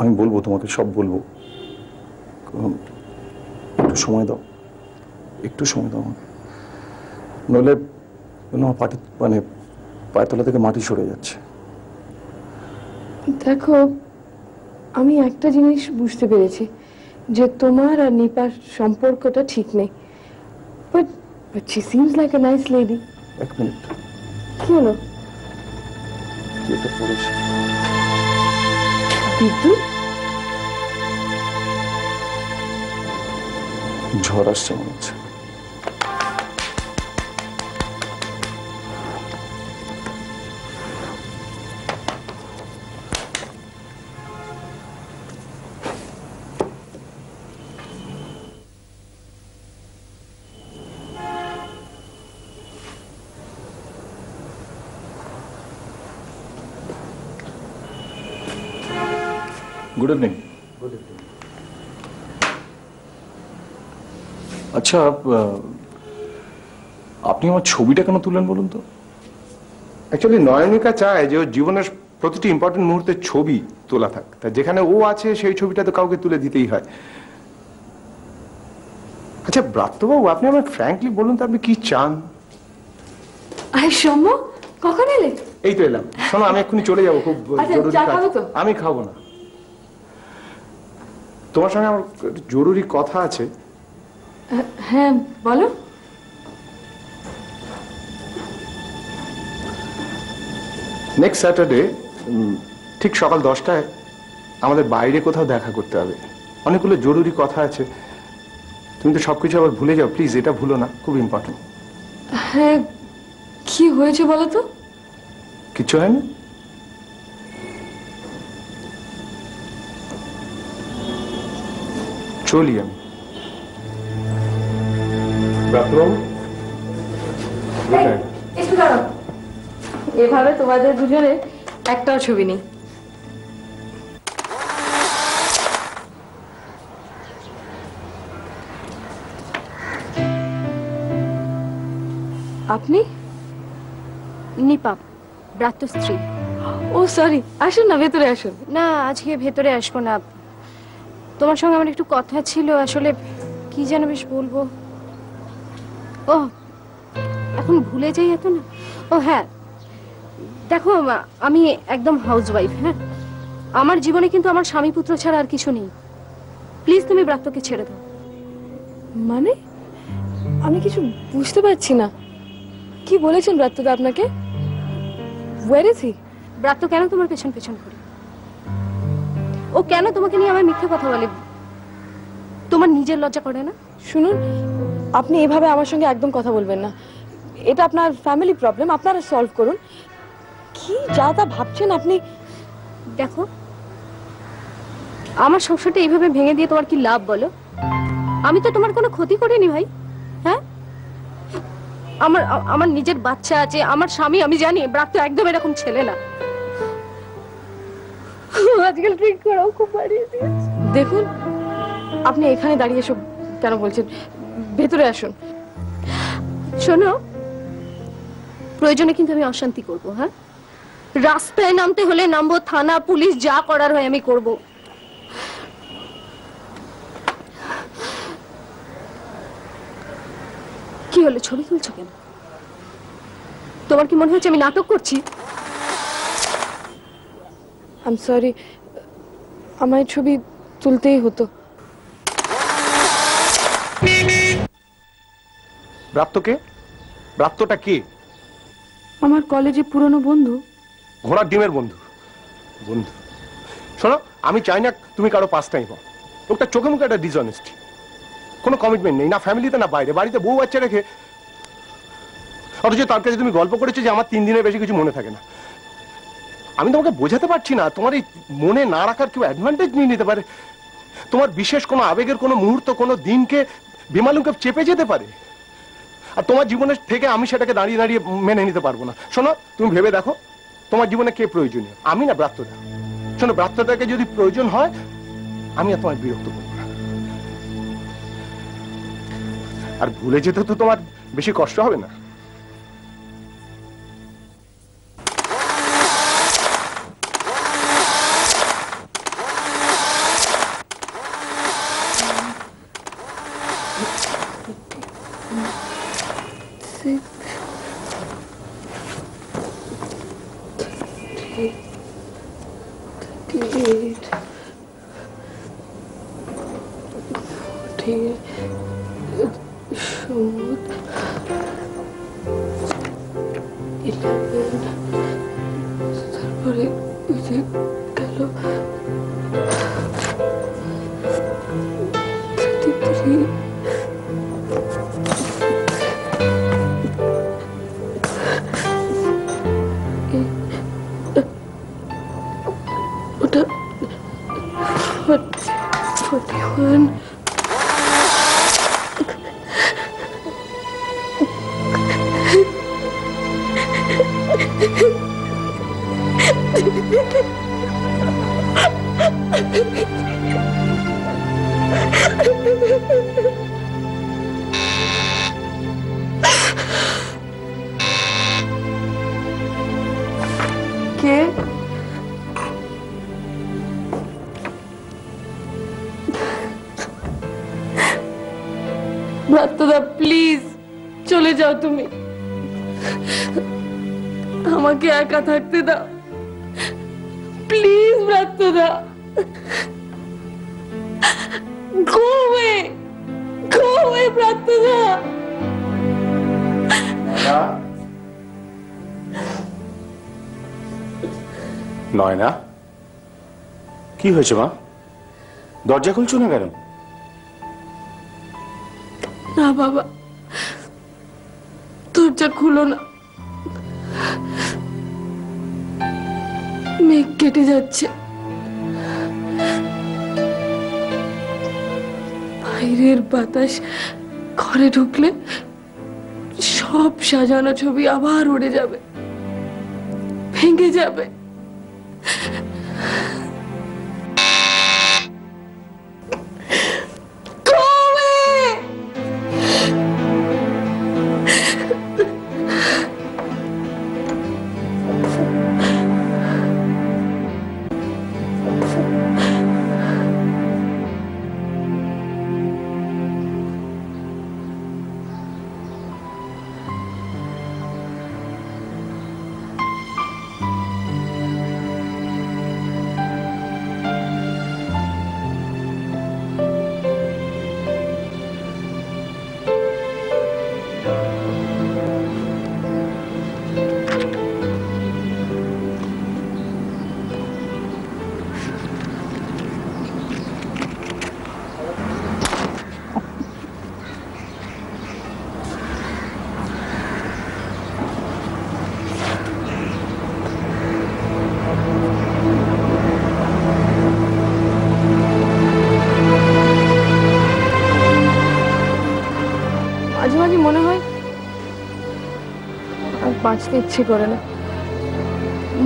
আমি বলবো, তোমাকে সব বলবো, একটু সময় দাও, একটু সময় দাও। নইলে আমার পাটি মানে পায়তলা থেকে মাটি সরে যাচ্ছে। দেখো, আমি একটা জিনিস বুঝতে পেরেছি, যে তোমার আর নিপার সম্পর্কটা ঠিক নেই। But she seems like a nice lady. এক মিনিট, কি হলো? এটা পড়েছি। বিদ্যুৎ? ঝড় আসছে মনে হচ্ছে। Good evening. আচ্ছা, আপনি আমার ছবিটা কেন তুললেন বলুন তো? অ্যাকচুয়ালি নয়নিকা চায় যে ওর জীবনের প্রতিটি ইম্পর্টেন্ট মুহূর্তের ছবি তোলা থাক, তা যেখানে ও আছে সেই ছবিটা তো কাউকে তুলে দিতেই হয়। আচ্ছা ব্রাত্যবাবু, আপনি আমার ফ্র্যাঙ্কলি বলুন তো, আপনি কি চান? আরে সৌম্য, কখন এলে? এই তো এলাম। শোনো, আমি এক্ষুনি চলে যাবো, খুব জরুরি চা কাজ। খাবে তো? আমি খাবো না, তোমার সঙ্গে আমার জরুরি কথা আছে। হ্যাঁ বলো। নেক্সট স্যাটারডে ঠিক সকাল 10টায় আমাদের বাইরে কোথাও দেখা করতে হবে। অনেকগুলো জরুরি কথা আছে। তুমি তো সবকিছু আবার ভুলে যাও, প্লিজ এটা ভুলো না, খুব ইম্পর্টেন্ট। হ্যাঁ, কি হয়েছে বলো তো? কিচ্ছু হয়নি। চলি আমি। ব্রাত্যবাবু, একটু দাঁড়াও। এভাবে তোমাদের দুজনে একটাও ছবি নেই। আপনি? নিপা, ব্রাত্য স্ত্রী। ও সরি, আসুন না, ভেতরে আসুন। না, আজকে ভেতরে আসবো না। তোমার সঙ্গে আমার একটু কথা ছিল, আসলে কি যেন বেশ বলবো। ও এখন ভুলে যাই এত না। ও হ্যাঁ, দেখো আমি একদম হাউসওয়াইফ। হ্যাঁ, আমার জীবনে কিন্তু আমার স্বামী পুত্র ছাড়া আর কিছু নেই। প্লিজ তুমি ব্রাত্যকে ছেড়ে দাও। মানে আমি কিছু বুঝতে পারছি না। কি বলেছেন ব্রাত্যদা আপনাকে? Where is he? ব্রাত্য কেন তোমার পেছন পেছন করে? ও কেন তোমাকে নিয়ে আমার মিথ্যে কথা বলে? তোমার নিজের লজ্জা করে না? শুনুন, আপনি এভাবে আমার সঙ্গে একদম কথা বলবেন না। এটা আপনার ফ্যামিলি প্রবলেম, আপনারা সলভ করুন। কি যা তা ভাবছেন আপনি। দেখো, আমার সংসারটা এইভাবে ভেঙে দিয়ে তোমার কি লাভ বলো? আমি তো তোমার কোনো ক্ষতি করিনি ভাই। হ্যাঁ, আমার নিজের বাচ্চা আছে, আমার স্বামী, আমি জানি ব্রাত্য একদম এরকম ছেলে না। আজকাল ঠিক করাও খুব বাড়িয়ে দিয়েছে। দেখুন, আপনি এখানে দাঁড়িয়ে এসব কেন বলছেন? ভেতরে আসুন। শোনো, প্রয়োজনে কিন্তু আমি অশান্তি করব। হ্যাঁ, রাস্তায় নামতে হলে নামবো, থানা পুলিশ যা করার হয় আমি করব। কি হলো, ছবি তুলছো কেন? তোমার কি মনে হচ্ছে আমি নাটক করছি? আই এম সরি, আমার ছবি তুলতেই হতো। ব্রাত্যকে? ব্রাত্যটা কে? আমার কলেজে পুরনো বন্ধু। ঘোড়ার ডিমের বন্ধু? বন্ধু? শোনো, আমি চাই না তুমি কারো পাস টাইম হও। লোকটা চোখে মুখে একটা ডিসঅনেস্টি, কোনো কমিটমেন্ট নেই, না ফ্যামিলিতে না বাইরে। বাড়িতে বউ বাচ্চা রেখে, অথচ তার কাছে তুমি গল্প করেছো যে আমার 3 দিনের বেশি কিছু মনে থাকে না। আমি তোমাকে বোঝাতে পারছি না, তোমার এই মনে না রাখার কেউ অ্যাডভান্টেজ নিয়ে নিতে পারে। তোমার বিশেষ কোনো আবেগের কোনো মুহূর্ত, কোনো দিনকে বেমালুমকে চেপে যেতে পারে। আর তোমার জীবনের থেকে আমি সেটাকে দাঁড়িয়ে দাঁড়িয়ে মেনে নিতে পারবো না। শোনো, তুমি ভেবে দেখো তোমার জীবনে কে প্রয়োজনীয়, আমি না ব্রাত্যদা? শোনো, ব্রাত্যদাকে যদি প্রয়োজন হয়, আমি আর তোমায় বিরক্ত করবো না। আর ভুলে যেতে তো তোমার বেশি কষ্ট হবে না। 8 14 সমুদ 11 তারপরে ওই যে গেল 33 ওটা 41 কে ব্রাত্যদা প্লিজ চলে যাও তুমি আমাকে একা থাকতে দাও প্লিজ ব্রাত্যদা go away ব্রাত্যদা নয়না কি হয়েছে মা দরজা খুলছো না কেন না বাবা দরজা খুলো না মেঘ কেটে যাচ্ছে বাইরের বাতাস ঘরে ঢুকলে সব সাজানো ছবি আবার উড়ে যাবে ভেঙে যাবে মাঝে মাঝে মনে হয় আর বাঁচতে ইচ্ছে করে না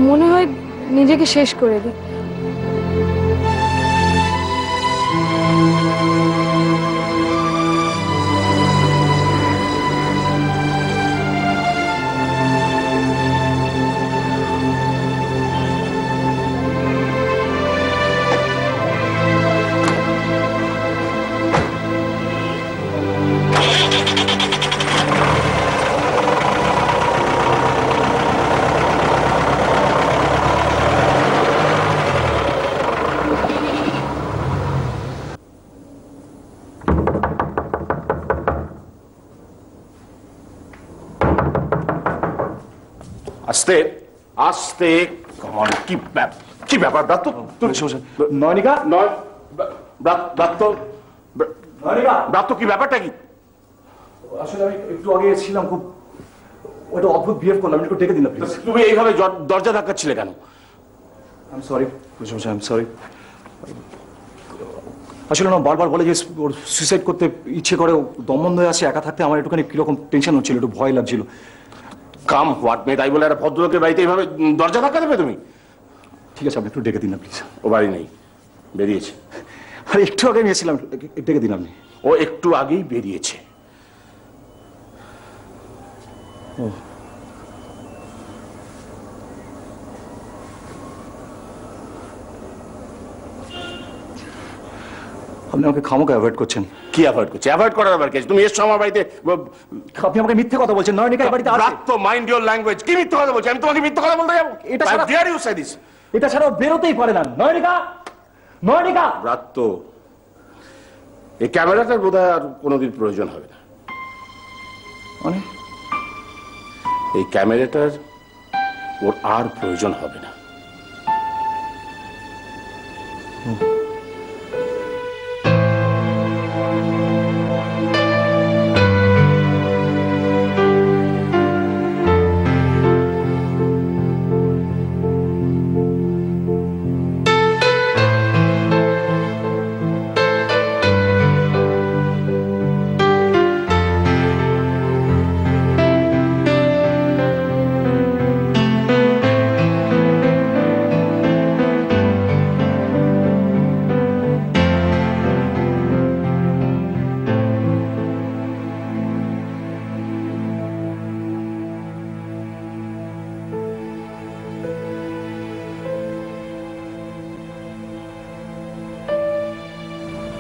মনে হয় নিজেকে শেষ করে দিই আস্তে আস্তে কমন কি ব্যাপার ব্রাত্য নয়নিকা নয় ব্রাত্য ব্রাত্য কি ব্যাপারটা কি আসলে আমি একটু আগে ছিলাম খুব ওটা অদ্ভুত বিহেভ করলাম একটু ডেকে দিন না প্লিজ তুমি এইভাবে দরজা ধাক্কাচ্ছিলে কেন I am sorry I am sorry আসলে না বারবার বলে যে ওর সুইসাইড করতে ইচ্ছে করে দম বন্ধ হয়ে আছে একা থাকতে আমার একটুখানি কিরকম টেনশন হচ্ছিল একটু ভয় লাগছিল কাম হোয়াট মে তাই বলে একটা ভদ্রলোকের বাড়িতে এইভাবে দরজা ধাক্কা দেবে তুমি ঠিক আছে আপনি একটু ডেকে দিন না প্লিজ ও বাড়ি নেই বেরিয়েছে আর একটু আগে আমি এসেছিলাম ডেকে দিন আপনি ও একটু আগেই বেরিয়েছে ও আপনি আমাকে খামোকে অ্যাভয়েড করছেন কি অ্যাভয়েড করছে অ্যাভয়েড করার আবার কেস তুমি এসছো আমার বাড়িতে আপনি আমাকে মিথ্যে কথা বলছেন নয়নিকা এই বাড়িতে আছে তো মাইন্ড ইওর ল্যাঙ্গুয়েজ কি মিথ্যে কথা বলছি আমি তোমাকে মিথ্যে কথা বলতে যাবো এটা ডিয়ার ইউ সে দিস এটা ছাড়াও বেরোতেই পারে না। নয়নিকা, নয়নিকা! ব্রাত্য, এই ক্যামেরাটার বোধহয় আর কোনোদিন প্রয়োজন হবে না। মানে এই ক্যামেরাটার ওর আর প্রয়োজন হবে না।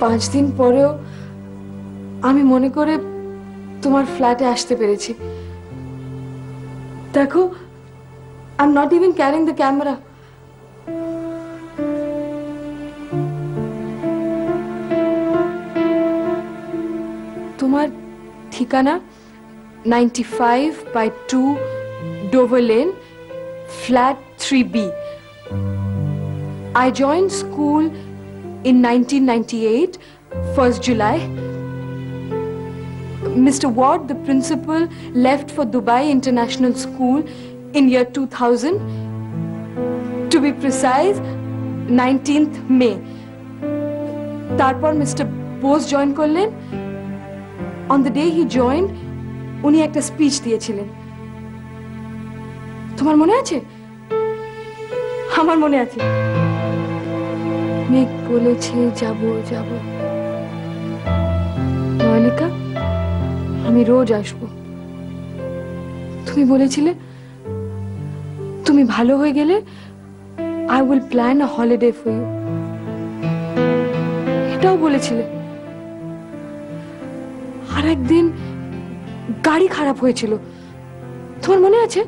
পাঁচ দিন পরেও আমি মনে করে তোমার ফ্ল্যাটে আসতে পেরেছি। দেখো, I am not even carrying the camera. তোমার ঠিকানা 95/2 Dover Lane, flat 3B. I joined school in 1998, 1st July. Mr. Ward, the principal, left for Dubai International School in year 2000. To be precise, 19th May. Tarpor Mr. Bose join korlen. On the day he joined, উনি একটা speech দিয়েছিলেন। তোমার মনে আছে? আমার মনে আছে। মেঘ বলেছে যাব যাব। নয়নিকা, আমি রোজ আসবো। তুমি বলেছিলে তুমি ভালো হয়ে গেলে I will plan a holiday for you. এটাও বলেছিলে। আর একদিন গাড়ি খারাপ হয়েছিল, তোমার মনে আছে?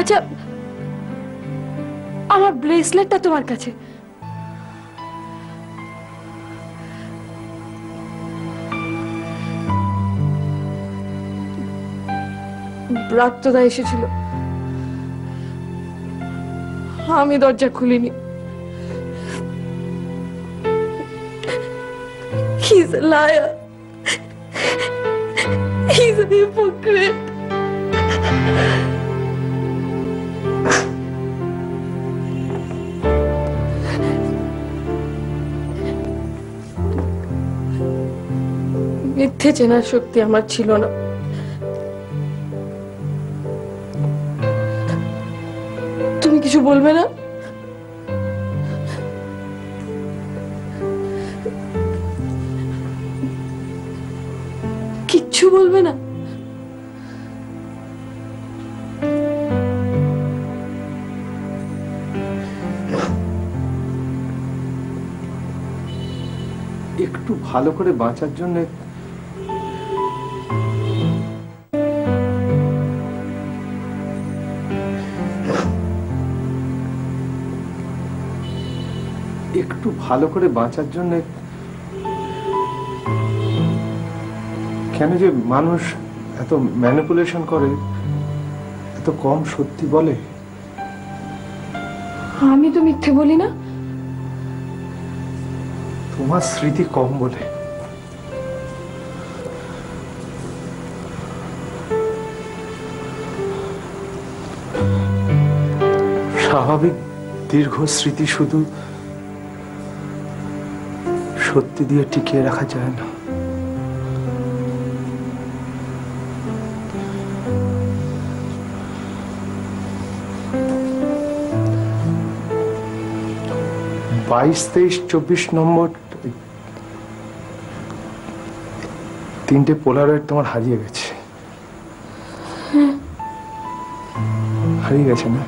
আচ্ছা, আমার ব্রেসলেটটা তোমার কাছে। ব্রাত্যদা এসেছিল, আমি দরজা খুলিনি। He's a liar. He's a hypocrite. মিথ্যে চেনার শক্তি আমার ছিল না। তুমি কিছু বলবে না? কিচ্ছু বলবে না? একটু ভালো করে বাঁচার জন্য একটু ভালো করে বাঁচার জন্য কেন যে মানুষ এত ম্যানিপুলেশন করে, এত কম সত্যি বলে? আমি তো মিথ্যে বলি না। তোমার স্মৃতি কম বলে। স্বাভাবিক দীর্ঘ স্মৃতি শুধু সত্যি দিয়ে টিকিয়ে রাখা যায় না। বাইশ, 23, 24 নম্বর তিনটে পোলারয়েড তোমার হারিয়ে গেছে। হারিয়ে গেছে না?